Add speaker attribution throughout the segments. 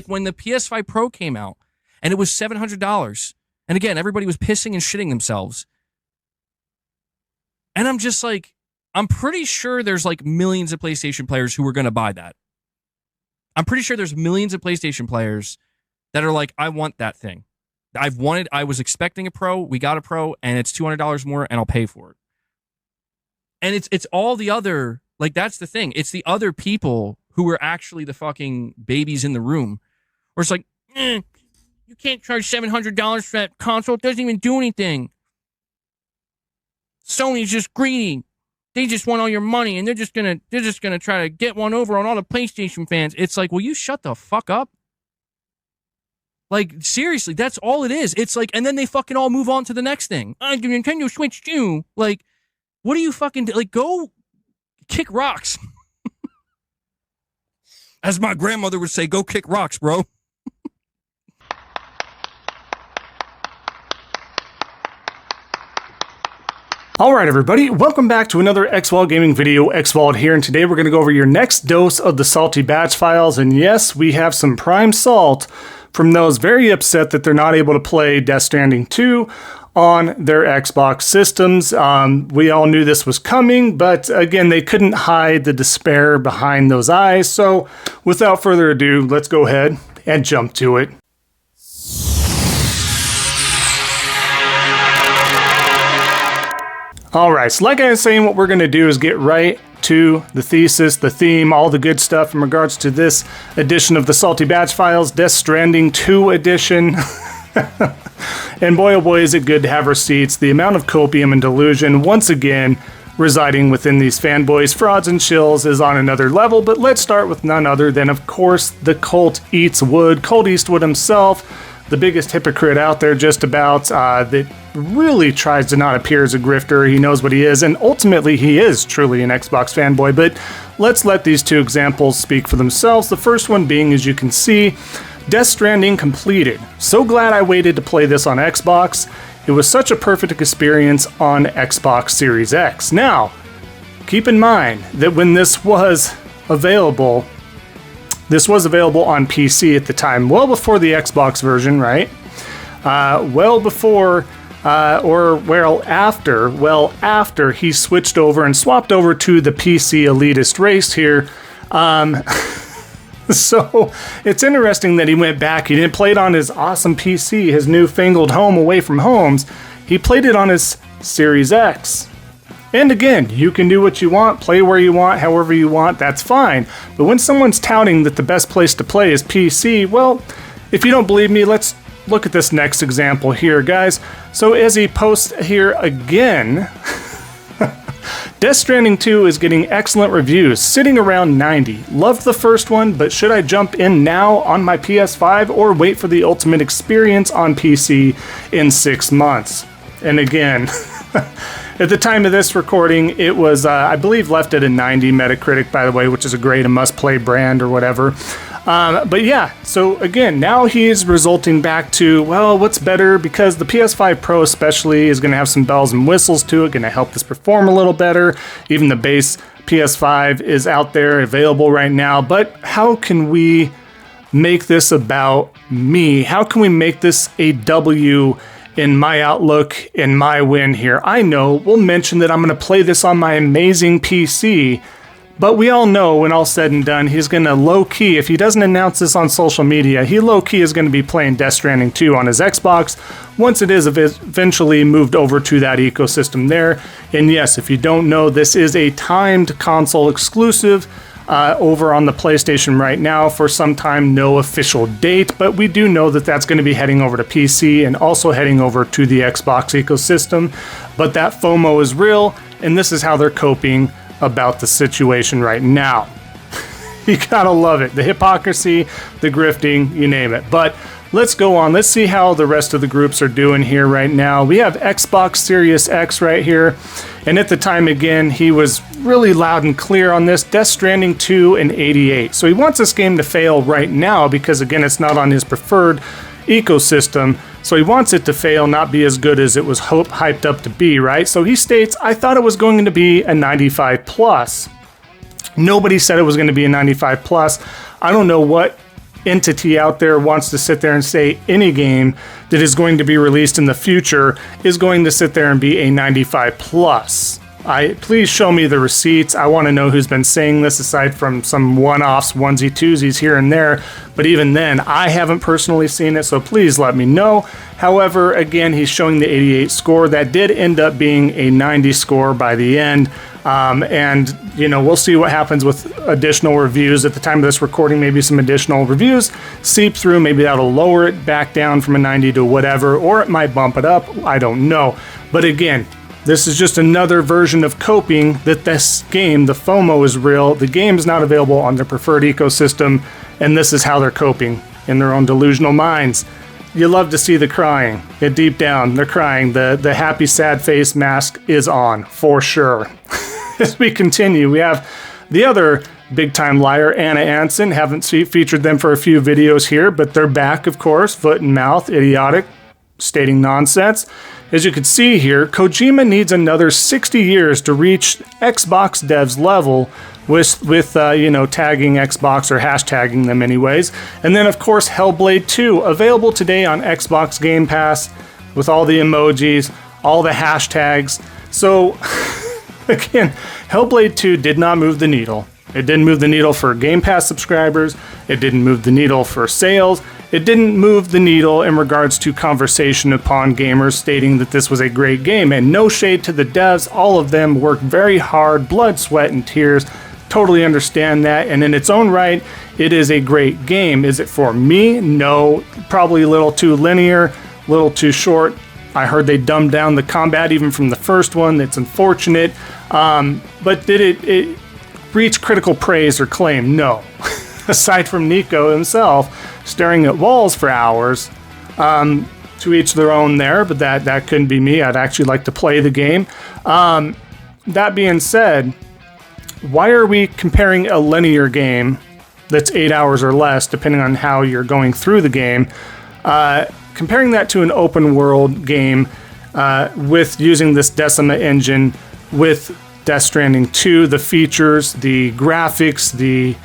Speaker 1: like when the PS5 Pro came out and it was $700. And again, everybody was pissing and shitting themselves. And I'm just like, I'm pretty sure there's like millions of PlayStation players who are going to buy that. I'm pretty sure there's millions of PlayStation players that are like, I want that thing. I was expecting a Pro, we got a Pro, and it's $200 more, and I'll pay for it. And it's all the other, like, that's the thing. It's the other people who are actually the fucking babies in the room. Where it's like, you can't charge $700 for that console. It doesn't even do anything. Sony's just greedy. They just want all your money, and they're just gonna try to get one over on all the PlayStation fans. It's like, will you shut the fuck up? Like, seriously, that's all it is. It's like, and then they fucking all move on to the next thing. The Nintendo Switch 2. Like, what do you fucking do? Like, go kick rocks. As my grandmother would say, go kick rocks, bro.
Speaker 2: Alright everybody, welcome back to another Xvault gaming video. Xvault here, and today we're going to go over your next dose of the salty batch files. And yes, we have some prime salt from those very upset that they're not able to play Death Stranding 2 on their Xbox systems. We all knew this was coming, but again, they couldn't hide the despair behind those eyes. So without further ado, let's go ahead and jump to it. Alright, so like I was saying, what we're going to do is get right to the thesis, the theme, all the good stuff in regards to this edition of the Salty Batch Files, Death Stranding 2 edition. And boy oh boy is it good to have receipts. The amount of copium and delusion, once again, residing within these fanboys, frauds, and shills is on another level, but let's start with none other than, of course, the Colt Eats Wood, Colt Eastwood himself, the biggest hypocrite out there just about, that really tries to not appear as a grifter. He knows what he is, and ultimately he is truly an Xbox fanboy, but let's let these two examples speak for themselves. The first one being, as you can see, Death Stranding completed. So glad I waited to play this on Xbox. It was such a perfect experience on Xbox Series X. Now, keep in mind that when this was available on PC at the time, well before the Xbox version, right? Well before, after he switched over and swapped over to the PC elitist race here. So it's interesting that he went back. He didn't play it on his awesome PC, his newfangled home away from homes. He played it on his Series X. And again, you can do what you want, play where you want, however you want, that's fine. But when someone's touting that the best place to play is PC, well, if you don't believe me, let's look at this next example here, guys. So as he posts here again, Death Stranding 2 is getting excellent reviews, sitting around 90. Loved the first one, but should I jump in now on my PS5 or wait for the ultimate experience on PC in 6 months? And again, at the time of this recording, it was, I believe, left at a 90 Metacritic, by the way, which is a great, a must-play brand or whatever. But yeah, so again, now he is resulting back to, well, what's better? Because the PS5 Pro especially is going to have some bells and whistles to it, going to help this perform a little better. Even the base PS5 is out there, available right now. But how can we make this about me? How can we make this a W in my outlook, in my win here? I know we'll mention that I'm going to play this on my amazing PC, but we all know when all said and done, he's going to low-key, if he doesn't announce this on social media, he low-key is going to be playing Death Stranding 2 on his Xbox once it is eventually moved over to that ecosystem there. And yes, if you don't know, this is a timed console exclusive over on the PlayStation right now for some time, no official date, but we do know that that's going to be heading over to PC and also heading over to the Xbox ecosystem. But that FOMO is real, and this is how they're coping about the situation right now. You gotta love it. The hypocrisy, the grifting, you name it. But let's go on. Let's see how the rest of the groups are doing here right now. We have Xbox Series X right here. And at the time, again, he was really loud and clear on this. Death Stranding 2 and 88. So he wants this game to fail right now because, again, it's not on his preferred ecosystem. So he wants it to fail, not be as good as it was hyped up to be, right? So he states, I thought it was going to be a 95 plus. Nobody said it was going to be a 95 plus. I don't know what entity out there wants to sit there and say any game that is going to be released in the future is going to sit there and be a 95 plus. Please show me the receipts. I want to know who's been saying this, aside from some one-offs, onesie twosies here and there. But even then, I haven't personally seen it, so please let me know. However, again, he's showing the 88 score. That did end up being a 90 score by the end. And, you know, we'll see what happens with additional reviews. At the time of this recording, maybe some additional reviews seep through. Maybe that'll lower it back down from a 90 to whatever, or it might bump it up. I don't know. But again, this is just another version of coping that this game, the FOMO, is real. The game is not available on their preferred ecosystem, and this is how they're coping in their own delusional minds. You love to see the crying. Deep down, they're crying. The happy, sad face mask is on, for sure. As we continue, we have the other big-time liar, Anna Anson. Haven't featured them for a few videos here, but they're back, of course. Foot and mouth, idiotic, stating nonsense. As you can see here, Kojima needs another 60 years to reach Xbox devs level with tagging Xbox, or hashtagging them anyways. And then, of course, Hellblade 2, available today on Xbox Game Pass with all the emojis, all the hashtags. So, again, Hellblade 2 did not move the needle. It didn't move the needle for Game Pass subscribers. It didn't move the needle for sales. It didn't move the needle in regards to conversation upon gamers stating that this was a great game. And no shade to the devs. All of them worked very hard, blood, sweat, and tears. Totally understand that. And in its own right, it is a great game. Is it for me? No. Probably a little too linear, a little too short. I heard they dumbed down the combat even from the first one. That's unfortunate. But did it reach critical praise or claim? No. Aside from Nico himself staring at walls for hours, to each their own there, but that couldn't be me. I'd actually like to play the game. That being said, why are we comparing a linear game that's 8 hours or less, depending on how you're going through the game, comparing that to an open world game with using this Decima engine, with Death Stranding 2, the features, the graphics, the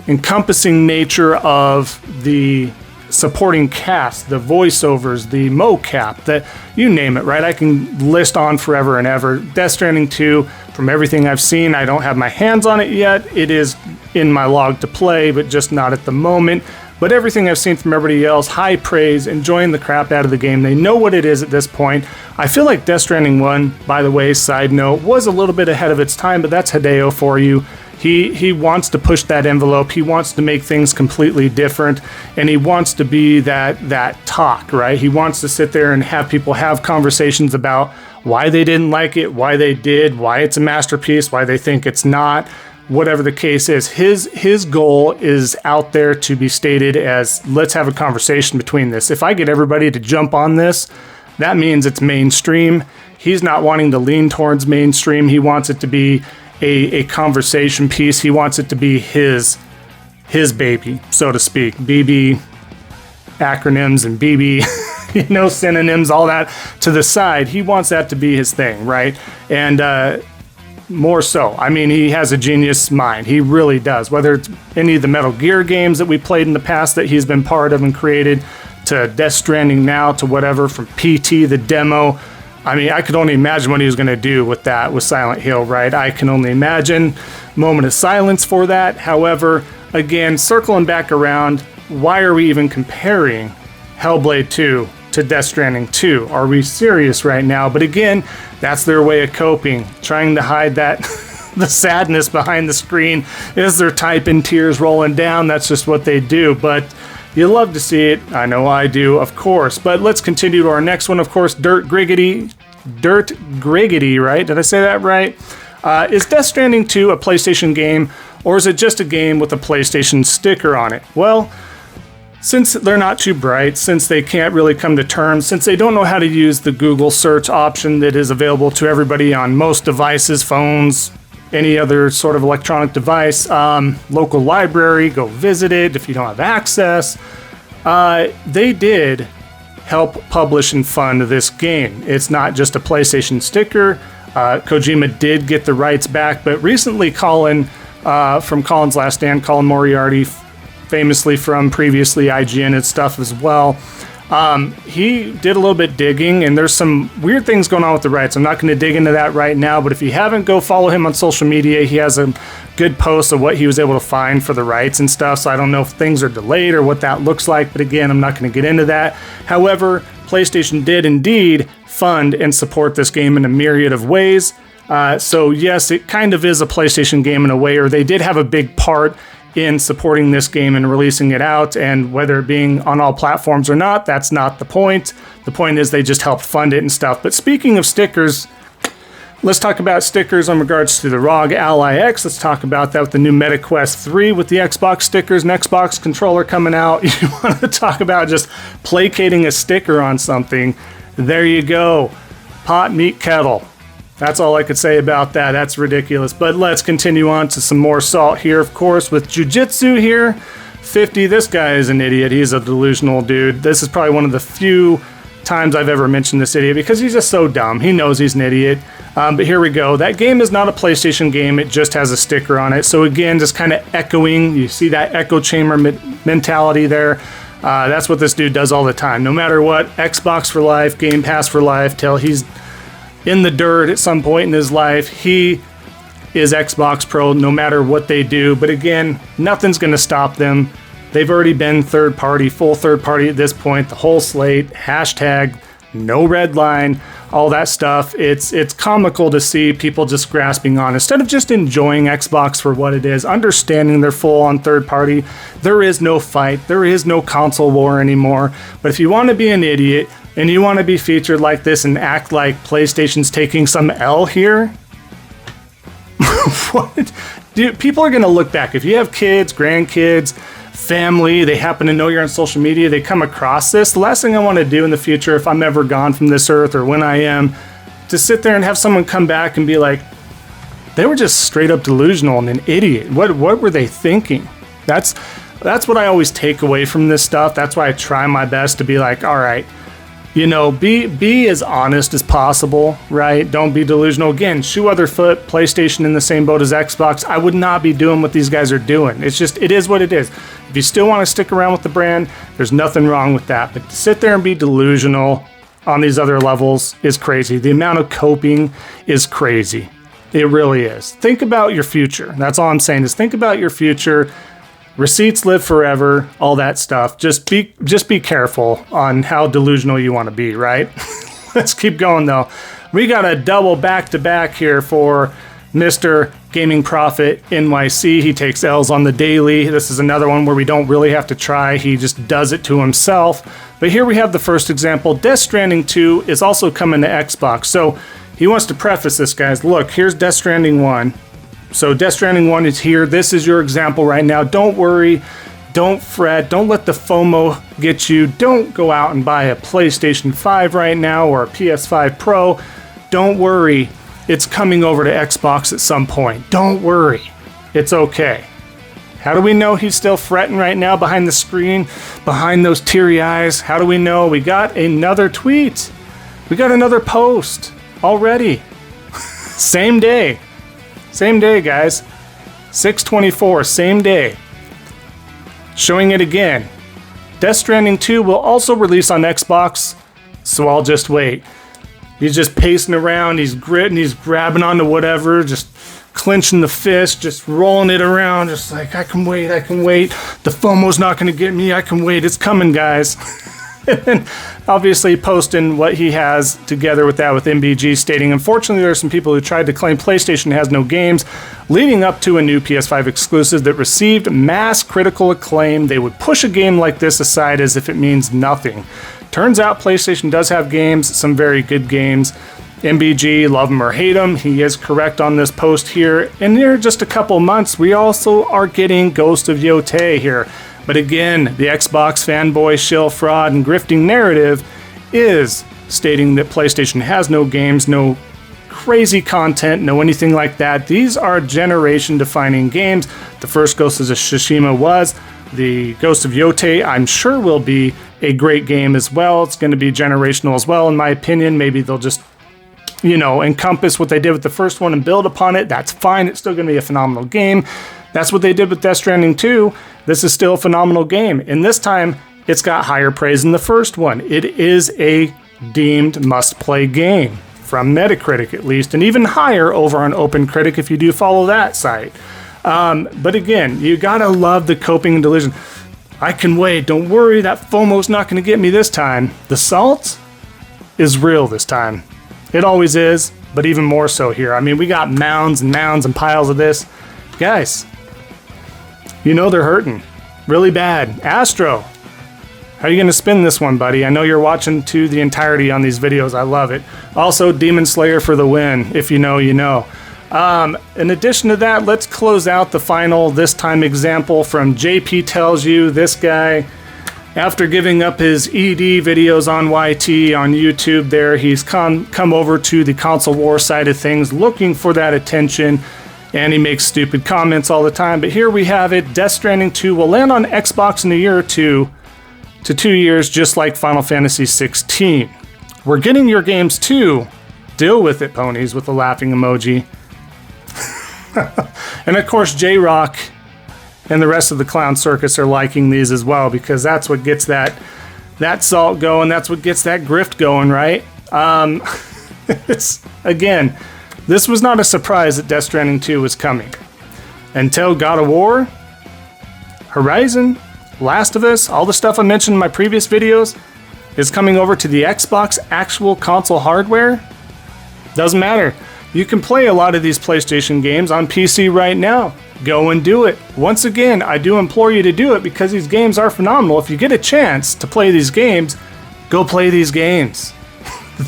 Speaker 2: encompassing nature of the supporting cast, the voiceovers, the mocap, that you name it, right? I can list on forever and ever. Death Stranding 2, from everything I've seen, I don't have my hands on it yet. It is in my log to play, but just not at the moment. But everything I've seen from everybody else, high praise, enjoying the crap out of the game. They know what it is at this point. I feel like Death Stranding 1, by the way, side note, was a little bit ahead of its time, but that's Hideo for you. He wants to push that envelope. He wants to make things completely different, and he wants to be that talk, right? He wants to sit there and have people have conversations about why they didn't like it, why they did, why it's a masterpiece, why they think it's not. Whatever the case is, his goal is out there to be stated as, let's have a conversation between this. If I get everybody to jump on this, that means it's mainstream. He's not wanting to lean towards mainstream. He wants it to be a conversation piece. He wants it to be his baby, so to speak. BB acronyms and BB, synonyms, all that to the side. He wants that to be his thing, right? And more so. I mean, he has a genius mind. He really does. Whether it's any of the Metal Gear games that we played in the past that he's been part of and created, to Death Stranding now, to whatever, from PT, the demo. I mean, I could only imagine what he was going to do with that, with Silent Hill, right? I can only imagine. Moment of silence for that. However, again, circling back around, why are we even comparing Hellblade 2 to Death Stranding 2? Are we serious right now? But again, that's their way of coping, trying to hide that the sadness behind the screen as they're typing, tears rolling down. That's just what they do. But you love to see it. I know I do, of course. But let's continue to our next one, of course, Dirt Griggity, right? Did I say that right? Is Death Stranding 2 a PlayStation game, or is it just a game with a PlayStation sticker on it? Well, since they're not too bright, since they can't really come to terms, since they don't know how to use the Google search option that is available to everybody on most devices, phones, any other sort of electronic device, local library, go visit it if you don't have access. They did help publish and fund this game. It's not just a PlayStation sticker. Kojima did get the rights back, but recently Colin, from Colin's Last Stand, Colin Moriarty, famously from previously IGN and stuff as well. He did a little bit digging, and there's some weird things going on with the rights. I'm not going to dig into that right now, but if you haven't, go follow him on social media. He has a good post of what he was able to find for the rights and stuff, so I don't know if things are delayed or what that looks like, but again, I'm not going to get into that. However, PlayStation did indeed fund and support this game in a myriad of ways. So yes, it kind of is a PlayStation game in a way, or they did have a big part in supporting this game and releasing it out, and whether it being on all platforms or not, that's not the point. The point is they just helped fund it and stuff. But speaking of stickers, let's talk about stickers in regards to the ROG Ally X. Let's talk about that with the new MetaQuest 3 with the Xbox stickers and Xbox controller coming out. You want to talk about just placating a sticker on something. There you go. Pot, meat, kettle. That's all I could say about that. That's ridiculous. But let's continue on to some more salt here, of course, with JiuJitsu here. 50, this guy is an idiot. He's a delusional dude. This is probably one of the few times I've ever mentioned this idiot because he's just so dumb. He knows he's an idiot. But here we go. That game is not a PlayStation game. It just has a sticker on it. So again, just kind of echoing. You see that echo chamber mentality there. That's what this dude does all the time. No matter what, Xbox for life, Game Pass for life, till he's in the dirt at some point in his life, he is Xbox Pro no matter what they do. But again, nothing's going to stop them. They've already been third party, full third party at this point, the whole slate, hashtag, no red line, all that stuff. It's comical to see people just grasping on. Instead of just enjoying Xbox for what it is, understanding they're full on third party, there is no fight, there is no console war anymore. But if you want to be an idiot, and you want to be featured like this and act like PlayStation's taking some L here? What? Dude, people are going to look back. If you have kids, grandkids, family, they happen to know you're on social media, they come across this, the last thing I want to do in the future, if I'm ever gone from this earth or when I am, to sit there and have someone come back and be like, they were just straight up delusional and an idiot. What were they thinking? That's what I always take away from this stuff. That's why I try my best to be like, all right, you know, be as honest as possible, right? Don't be delusional. Again, shoe other foot, PlayStation in the same boat as Xbox. I would not be doing what these guys are doing. It's just, it is what it is. If you still want to stick around with the brand, there's nothing wrong with that. But to sit there and be delusional on these other levels is crazy. The amount of coping is crazy. It really is. Think about your future. That's all I'm saying is think about your future. Receipts live forever, all that stuff. Just be careful on how delusional you want to be, right? Let's keep going though. We got a double back-to-back here for Mr. Gaming Prophet NYC. He takes L's on the daily. This is another one where we don't really have to try. He just does it to himself. But here we have the first example. Death Stranding 2 is also coming to Xbox. So he wants to preface this, guys. Look, here's Death Stranding 1. So Death Stranding 1 is here. This is your example right now. Don't worry. Don't fret. Don't let the FOMO get you. Don't go out and buy a PlayStation 5 right now or a PS5 Pro. Don't worry. It's coming over to Xbox at some point. Don't worry. It's okay. How do we know he's still fretting right now behind the screen, behind those teary eyes? How do we know? We got another tweet. We got another post already. Same day. Same day, guys. 6/24, same day. Showing it again. Death Stranding 2 will also release on Xbox, so I'll just wait. He's just pacing around, he's gritting, he's grabbing onto whatever, just clenching the fist, just rolling it around, just like, I can wait. The FOMO's not going to get me, I can wait, it's coming, guys. And then obviously posting what he has together with that with MBG, stating, unfortunately, there are some people who tried to claim PlayStation has no games, leading up to a new PS5 exclusive that received mass critical acclaim. They would push a game like this aside as if it means nothing. Turns out PlayStation does have games, some very good games. MBG, love him or hate him, he is correct on this post here. And in just a couple months, we also are getting Ghost of Yotei here. But again, the Xbox fanboy shill fraud and grifting narrative is stating that PlayStation has no games, no crazy content, no anything like that. These are generation-defining games. The first Ghost of Tsushima was. The Ghost of Yotei, I'm sure, will be a great game as well. It's going to be generational as well, in my opinion. Maybe they'll just, encompass what they did with the first one and build upon it. That's fine. It's still going to be a phenomenal game. That's what they did with Death Stranding 2. This is still a phenomenal game. And this time, it's got higher praise than the first one. It is a deemed must-play game, from Metacritic at least, and even higher over on OpenCritic if you do follow that site. But again, you gotta love the coping and delusion. I can wait, don't worry, that FOMO's not gonna get me this time. The salt is real this time. It always is, but even more so here. I mean, we got mounds and mounds and piles of this. Guys, you know they're hurting really bad. Astro, how are you going to spin this one, buddy? I know you're watching to the entirety on these videos. I love it. Also, Demon Slayer for the win. If you know, you know. In addition to that, let's close out the final, this time example from JP Tells You. This guy, after giving up his ED videos on YT on YouTube there, he's come over to the console war side of things, looking for that attention, and he makes stupid comments all the time. But here we have it. Death Stranding 2 will land on Xbox in a year or two to 2 years, just like Final Fantasy 16. We're getting your games too. Deal with it, ponies, with the laughing emoji. And of course, J-Rock and the rest of the clown circus are liking these as well, because that's what gets that salt going. That's what gets that grift going, right? Again, this was not a surprise that Death Stranding 2 was coming. Until God of War, Horizon, Last of Us, all the stuff I mentioned in my previous videos is coming over to the Xbox actual console hardware. Doesn't matter. You can play a lot of these PlayStation games on PC right now. Go and do it. Once again, I do implore you to do it because these games are phenomenal. If you get a chance to play these games, go play these games.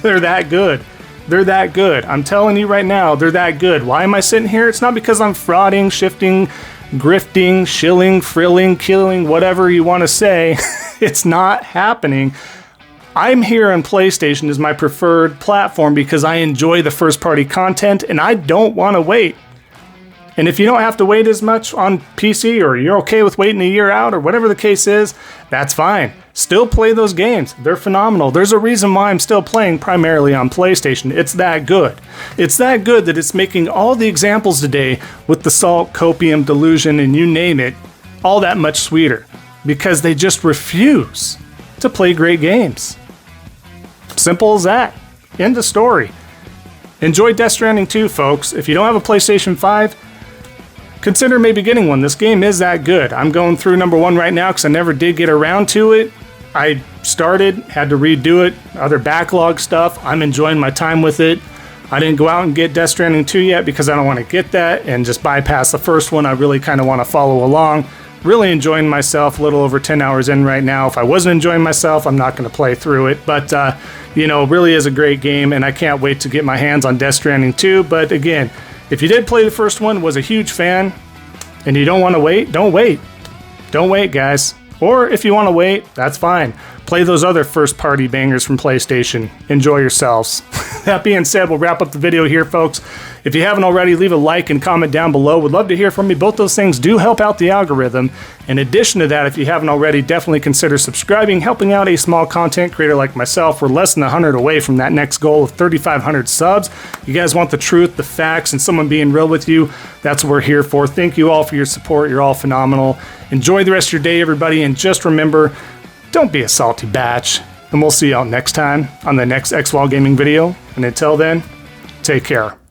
Speaker 2: They're that good. They're that good. I'm telling you right now, they're that good. Why am I sitting here? It's not because I'm frauding, shifting, grifting, shilling, frilling, killing, whatever you want to say. It's not happening. I'm here on PlayStation as my preferred platform because I enjoy the first-party content and I don't want to wait. And if you don't have to wait as much on PC, or you're okay with waiting a year out, or whatever the case is, that's fine. Still play those games. They're phenomenal. There's a reason why I'm still playing primarily on PlayStation. It's that good. It's that good that it's making all the examples today with the salt, copium, delusion, and you name it, all that much sweeter. Because they just refuse to play great games. Simple as that. End of story. Enjoy Death Stranding 2, folks. If you don't have a PlayStation 5, consider maybe getting one. This game is that good. I'm going through number 1 right now because I never did get around to it. I started, had to redo it, other backlog stuff. I'm enjoying my time with it. I didn't go out and get Death Stranding 2 yet because I don't want to get that and just bypass the first one. I really kind of want to follow along. Really enjoying myself, a little over 10 hours in right now. If I wasn't enjoying myself, I'm not going to play through it. But, you know, really is a great game, and I can't wait to get my hands on Death Stranding 2. But again, if you did play the first one, was a huge fan, and you don't want to wait, don't wait. Don't wait, guys. Or if you want to wait, that's fine. Play those other first-party bangers from PlayStation. Enjoy yourselves. That being said, we'll wrap up the video here, folks. If you haven't already, leave a like and comment down below. Would love to hear from you. Both those things do help out the algorithm. In addition to that, if you haven't already, definitely consider subscribing, helping out a small content creator like myself. We're less than 100 away from that next goal of 3,500 subs. You guys want the truth, the facts, and someone being real with you. That's what we're here for. Thank you all for your support. You're all phenomenal. Enjoy the rest of your day, everybody, and just remember, don't be a salty batch. And we'll see y'all next time on the next Xvault Gaming video. And until then, take care.